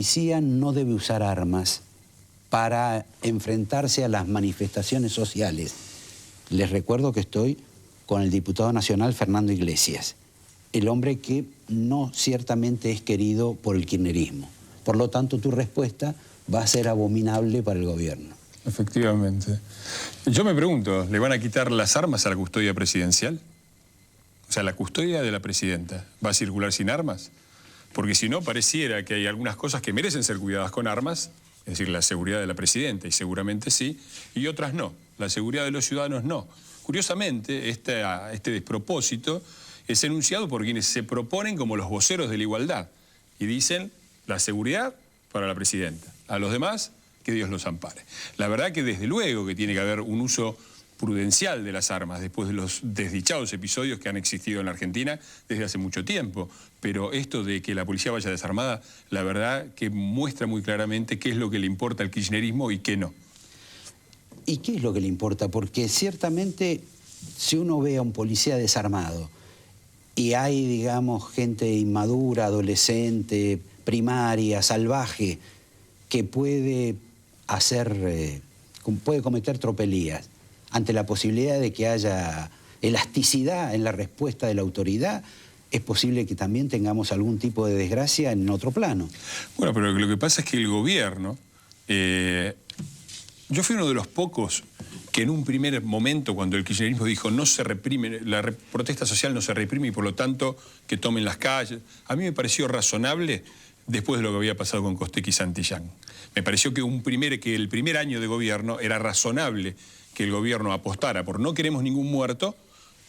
policía no debe usar armas para enfrentarse a las manifestaciones sociales. Les recuerdo que estoy con el diputado nacional Fernando Iglesias, el hombre que no ciertamente es querido por el kirchnerismo. Por lo tanto, tu respuesta va a ser abominable para el gobierno. Efectivamente. Yo me pregunto, ¿le van a quitar las armas a la custodia presidencial? O sea, la custodia de la presidenta, ¿va a circular sin armas? Porque si no, pareciera que hay algunas cosas que merecen ser cuidadas con armas, es decir, la seguridad de la presidenta, y seguramente sí, y otras no. La seguridad de los ciudadanos no. Curiosamente, este despropósito es enunciado por quienes se proponen como los voceros de la igualdad y dicen la seguridad para la presidenta. A los demás, que Dios los ampare. La verdad que desde luego que tiene que haber un uso prudencial de las armas después de los desdichados episodios que han existido en la Argentina desde hace mucho tiempo. Pero esto de que la policía vaya desarmada, la verdad que muestra muy claramente qué es lo que le importa al kirchnerismo y qué no. ¿Y qué es lo que le importa? Porque ciertamente si uno ve a un policía desarmado y hay, digamos, gente inmadura, adolescente, primaria, salvaje, que puede cometer tropelías ante la posibilidad de que haya elasticidad en la respuesta de la autoridad, es posible que también tengamos algún tipo de desgracia en otro plano. Bueno, pero lo que pasa es que el gobierno... yo fui uno de los pocos que en un primer momento, cuando el kirchnerismo dijo no se reprime, la protesta social no se reprime y por lo tanto que tomen las calles, a mí me pareció razonable después de lo que había pasado con Costec y Santillán. Me pareció que el primer año de gobierno era razonable que el gobierno apostara por no queremos ningún muerto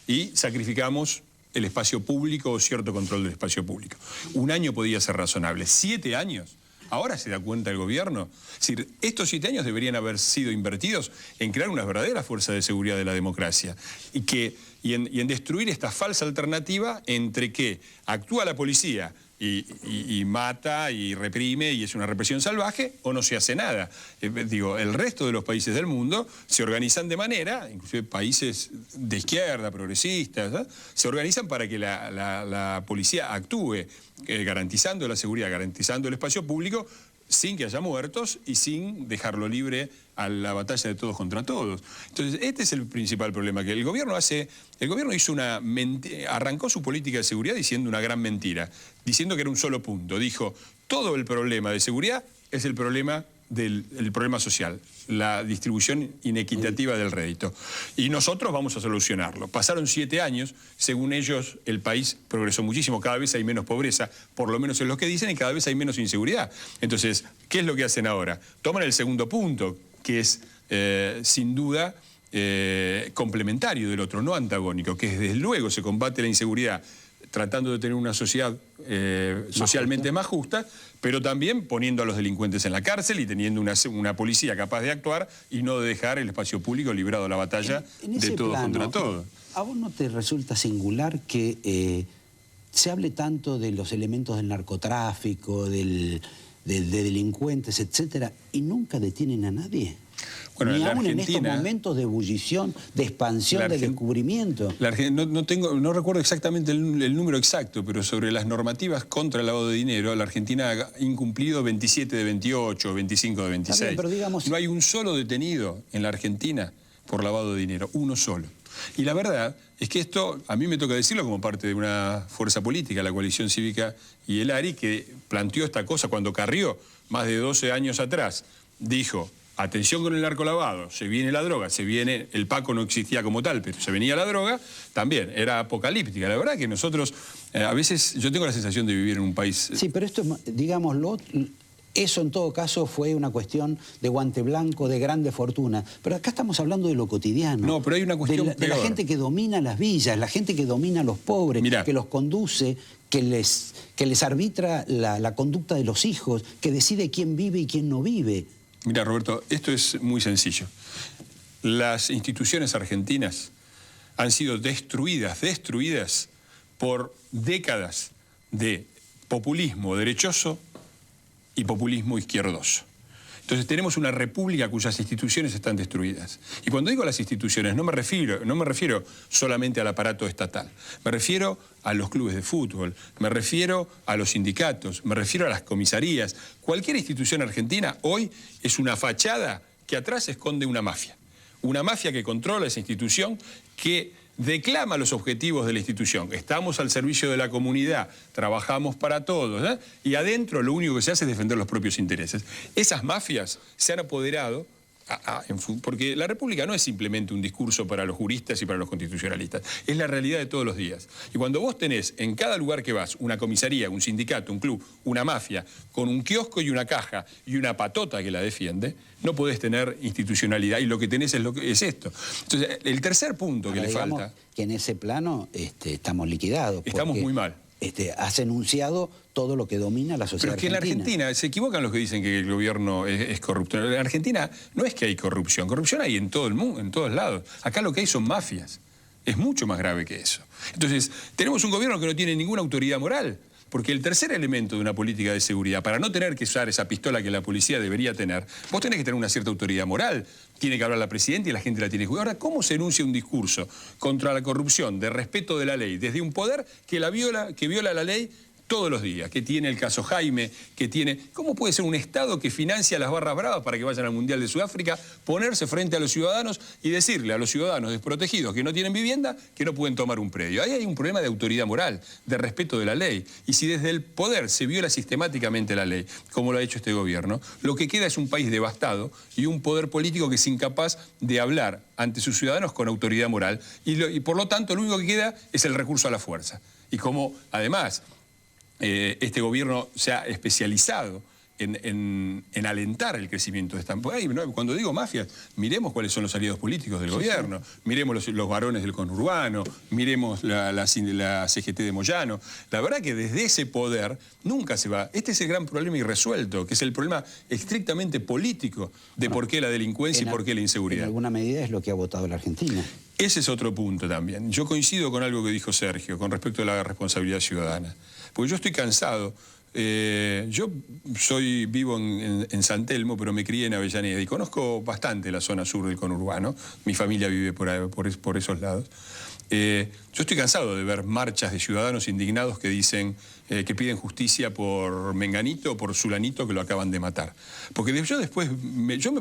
y sacrificamos el espacio público o cierto control del espacio público. Un año podía ser razonable. 7 años... ¿Ahora se da cuenta el gobierno? Es decir, estos 7 años deberían haber sido invertidos en crear una verdadera fuerza de seguridad de la democracia y en destruir esta falsa alternativa entre que actúa la policía y mata y reprime y es una represión salvaje o no se hace nada. El resto de los países del mundo se organizan de manera, inclusive países de izquierda, progresistas, ¿eh? Se organizan para que la policía actúe garantizando la seguridad, garantizando el espacio público sin que haya muertos y sin dejarlo libre a la batalla de todos contra todos. Entonces, este es el principal problema, que el gobierno hizo arrancó su política de seguridad diciendo una gran mentira, diciendo que era un solo punto. Dijo, todo el problema de seguridad es el problema social, la distribución inequitativa del rédito. Y nosotros vamos a solucionarlo. Pasaron 7 años, según ellos el país progresó muchísimo, cada vez hay menos pobreza, por lo menos es lo que dicen, y cada vez hay menos inseguridad. Entonces, ¿qué es lo que hacen ahora? Toman el segundo punto, que es sin duda complementario del otro, no antagónico, que desde luego se combate la inseguridad tratando de tener una sociedad socialmente más justa, pero también poniendo a los delincuentes en la cárcel y teniendo una policía capaz de actuar y no de dejar el espacio público librado a la batalla de todos contra todos. ¿A vos no te resulta singular que se hable tanto de los elementos del narcotráfico, de delincuentes, etcétera, y nunca detienen a nadie? Bueno, ni aún en Argentina, estos momentos de ebullición, de expansión, de descubrimiento. No recuerdo exactamente el número exacto, pero sobre las normativas contra el lavado de dinero, la Argentina ha incumplido 27 de 28, 25 de 26. Bien, pero digamos... No hay un solo detenido en la Argentina por lavado de dinero, uno solo. Y la verdad es que esto, a mí me toca decirlo como parte de una fuerza política, la Coalición Cívica y el ARI, que planteó esta cosa cuando Carrió, más de 12 años atrás, dijo... Atención con el narcolavado, se viene la droga, el Paco no existía como tal, pero se venía la droga, también era apocalíptica. La verdad que nosotros, a veces, yo tengo la sensación de vivir en un país... Sí, pero esto, digámoslo, eso en todo caso fue una cuestión de guante blanco, de grande fortuna. Pero acá estamos hablando de lo cotidiano. No, pero hay una cuestión de la gente que domina las villas, la gente que domina a los pobres, Mirá, que los conduce, que les arbitra la conducta de los hijos, que decide quién vive y quién no vive. Mira, Roberto, esto es muy sencillo. Las instituciones argentinas han sido destruidas por décadas de populismo derechoso y populismo izquierdoso. Entonces tenemos una república cuyas instituciones están destruidas. Y cuando digo las instituciones no me refiero solamente al aparato estatal. Me refiero a los clubes de fútbol, me refiero a los sindicatos, me refiero a las comisarías. Cualquier institución argentina hoy es una fachada que atrás esconde una mafia. Una mafia que controla esa institución, que declama los objetivos de la institución. Estamos al servicio de la comunidad, trabajamos para todos, ¿eh? Y adentro lo único que se hace es defender los propios intereses. Esas mafias se han apoderado, porque la República no es simplemente un discurso para los juristas y para los constitucionalistas, es la realidad de todos los días. Y cuando vos tenés en cada lugar que vas una comisaría, un sindicato, un club, una mafia, con un kiosco y una caja y una patota que la defiende, no podés tener institucionalidad, y lo que tenés es esto. Entonces, el tercer punto que le falta... que en ese plano estamos liquidados. Estamos muy mal. Has enunciado todo lo que domina la sociedad argentina. Pero es que en la Argentina, se equivocan los que dicen que el gobierno es corrupto. En Argentina no es que hay corrupción hay en todo el mundo, en todos lados. Acá lo que hay son mafias. Es mucho más grave que eso. Entonces, tenemos un gobierno que no tiene ninguna autoridad moral. Porque el tercer elemento de una política de seguridad, para no tener que usar esa pistola que la policía debería tener, vos tenés que tener una cierta autoridad moral. Tiene que hablar la presidenta y la gente la tiene que jugar. Ahora, ¿cómo se enuncia un discurso contra la corrupción, de respeto de la ley, desde un poder que viola la ley todos los días, que tiene el caso Jaime, que tiene... ¿Cómo puede ser un Estado que financia a las barras bravas para que vayan al Mundial de Sudáfrica, ponerse frente a los ciudadanos y decirle a los ciudadanos desprotegidos que no tienen vivienda que no pueden tomar un predio? Ahí hay un problema de autoridad moral, de respeto de la ley. Y si desde el poder se viola sistemáticamente la ley, como lo ha hecho este gobierno, lo que queda es un país devastado y un poder político que es incapaz de hablar ante sus ciudadanos con autoridad moral. Y por lo tanto, lo único que queda es el recurso a la fuerza. Y como, además... este gobierno se ha especializado en alentar el crecimiento de esta... Cuando digo mafias, miremos cuáles son los aliados políticos del gobierno, miremos los varones del conurbano, miremos la CGT de Moyano. La verdad que desde ese poder nunca se va. Este es el gran problema irresuelto, que es el problema estrictamente político de por qué la delincuencia y por qué la inseguridad. En alguna medida es lo que ha votado la Argentina. Ese es otro punto también. Yo coincido con algo que dijo Sergio con respecto a la responsabilidad ciudadana. Porque yo estoy cansado. Yo vivo en San Telmo, pero me crié en Avellaneda y conozco bastante la zona sur del conurbano. Mi familia vive por esos lados. Yo estoy cansado de ver marchas de ciudadanos indignados que dicen que piden justicia por Menganito o por Zulanito que lo acaban de matar. Porque yo después,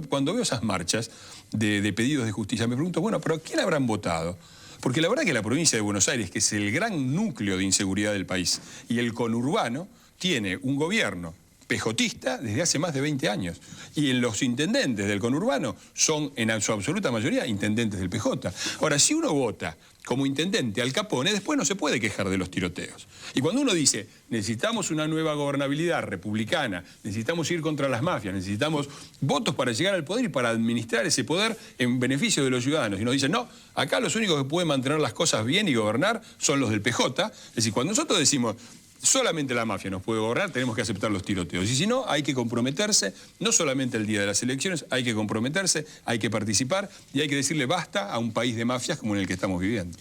cuando veo esas marchas de pedidos de justicia, me pregunto, bueno, ¿pero a quién habrán votado? Porque la verdad que la provincia de Buenos Aires, que es el gran núcleo de inseguridad del país, y el conurbano, tiene un gobierno pejotista desde hace más de 20 años. Y los intendentes del conurbano son, en su absoluta mayoría, intendentes del PJ. Ahora, si uno vota como intendente Al Capone, después no se puede quejar de los tiroteos. Y cuando uno dice, necesitamos una nueva gobernabilidad republicana, necesitamos ir contra las mafias, necesitamos votos para llegar al poder y para administrar ese poder en beneficio de los ciudadanos. Y nos dicen, no, acá los únicos que pueden mantener las cosas bien y gobernar son los del PJ. Es decir, cuando nosotros decimos... solamente la mafia nos puede gobernar, tenemos que aceptar los tiroteos. Y si no, hay que comprometerse, no solamente el día de las elecciones, hay que comprometerse, hay que participar y hay que decirle basta a un país de mafias como en el que estamos viviendo.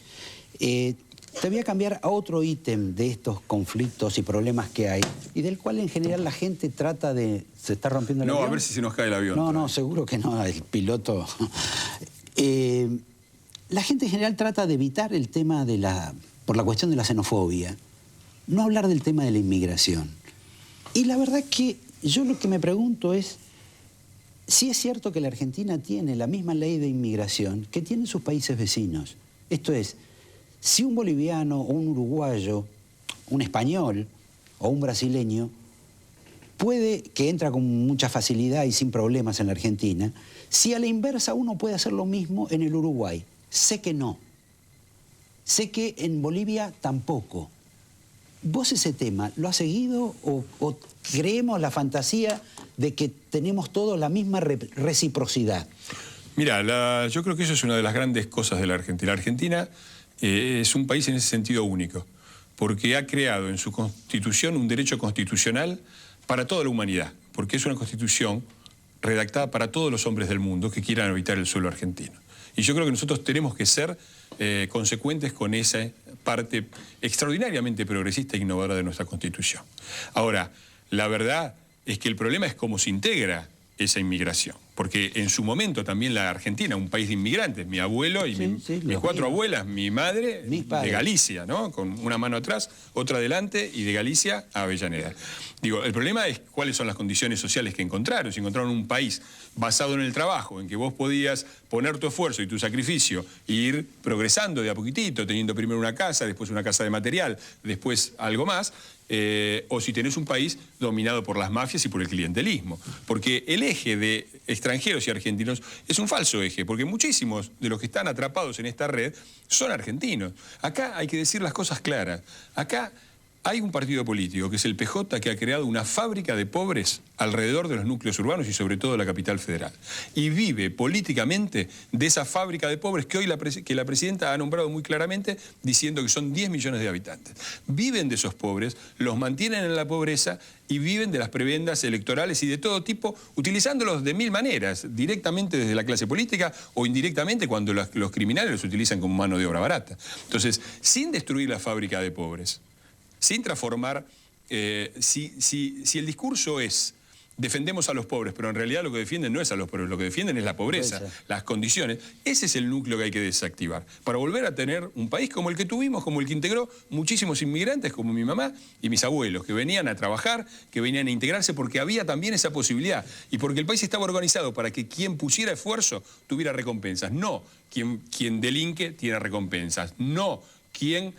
Te voy a cambiar a otro ítem de estos conflictos y problemas que hay y del cual en general la gente trata de... ¿Se está rompiendo el avión? No, a ver si se nos cae el avión. No, seguro que no, el piloto... la gente en general trata de evitar el tema por la cuestión de la xenofobia. No hablar del tema de la inmigración. Y la verdad que yo lo que me pregunto es si es cierto que la Argentina tiene la misma ley de inmigración que tienen sus países vecinos. Esto es, si un boliviano o un uruguayo, un español o un brasileño puede, que entra con mucha facilidad y sin problemas en la Argentina, si a la inversa uno puede hacer lo mismo en el Uruguay. Sé que no. Sé que en Bolivia tampoco. ¿Vos ese tema lo has seguido o creemos la fantasía de que tenemos todos la misma reciprocidad? Mira, yo creo que eso es una de las grandes cosas de la Argentina. La Argentina es un país en ese sentido único, porque ha creado en su constitución un derecho constitucional para toda la humanidad, porque es una constitución redactada para todos los hombres del mundo que quieran habitar el suelo argentino. Y yo creo que nosotros tenemos que ser consecuentes con esa parte extraordinariamente progresista e innovadora de nuestra Constitución. Ahora, la verdad es que el problema es cómo se integra esa inmigración. Porque en su momento también la Argentina, un país de inmigrantes, mi abuelo y mis 4 abuelas, mi madre, de Galicia, ¿no? Con una mano atrás, otra adelante, y de Galicia a Avellaneda. Digo, el problema es cuáles son las condiciones sociales que encontraron. Si encontraron un país basado en el trabajo, en que vos podías poner tu esfuerzo y tu sacrificio e ir progresando de a poquitito, teniendo primero una casa, después una casa de material, después algo más, o si tenés un país dominado por las mafias y por el clientelismo. Porque el eje de extranjeros y argentinos es un falso eje, porque muchísimos de los que están atrapados en esta red son argentinos. Acá hay que decir las cosas claras. Acá hay un partido político, que es el PJ, que ha creado una fábrica de pobres alrededor de los núcleos urbanos y sobre todo de la capital federal. Y vive políticamente de esa fábrica de pobres que hoy la presidenta ha nombrado muy claramente, diciendo que son 10 millones de habitantes. Viven de esos pobres, los mantienen en la pobreza y viven de las prebendas electorales y de todo tipo, utilizándolos de 1000 maneras, directamente desde la clase política o indirectamente cuando los criminales los utilizan como mano de obra barata. Entonces, sin destruir la fábrica de pobres, sin transformar, si el discurso es defendemos a los pobres, pero en realidad lo que defienden no es a los pobres, lo que defienden es la pobreza, las condiciones, ese es el núcleo que hay que desactivar, para volver a tener un país como el que tuvimos, como el que integró muchísimos inmigrantes, como mi mamá y mis abuelos, que venían a trabajar, que venían a integrarse, porque había también esa posibilidad, y porque el país estaba organizado para que quien pusiera esfuerzo tuviera recompensas, no quien delinque tiene recompensas, no quien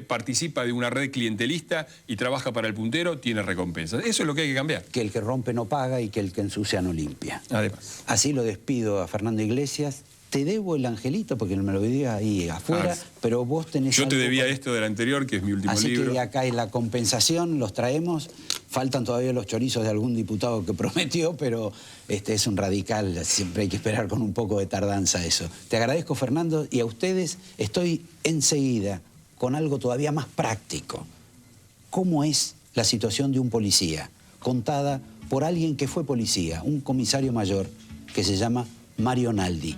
participa de una red clientelista y trabaja para el puntero tiene recompensas. Eso es lo que hay que cambiar. Que el que rompe no paga y que el que ensucia no limpia. Además. Así lo despido a Fernando Iglesias. Te debo el angelito, porque me lo diga ahí afuera, pero vos tenés Yo algo te debía esto del anterior, que es mi último libro. Así que acá hay la compensación, los traemos. Faltan todavía los chorizos de algún diputado que prometió, pero es un radical, siempre hay que esperar con un poco de tardanza eso. Te agradezco, Fernando, y a ustedes estoy enseguida con algo todavía más práctico. ¿Cómo es la situación de un policía? Contada por alguien que fue policía, un comisario mayor que se llama Mario Naldi.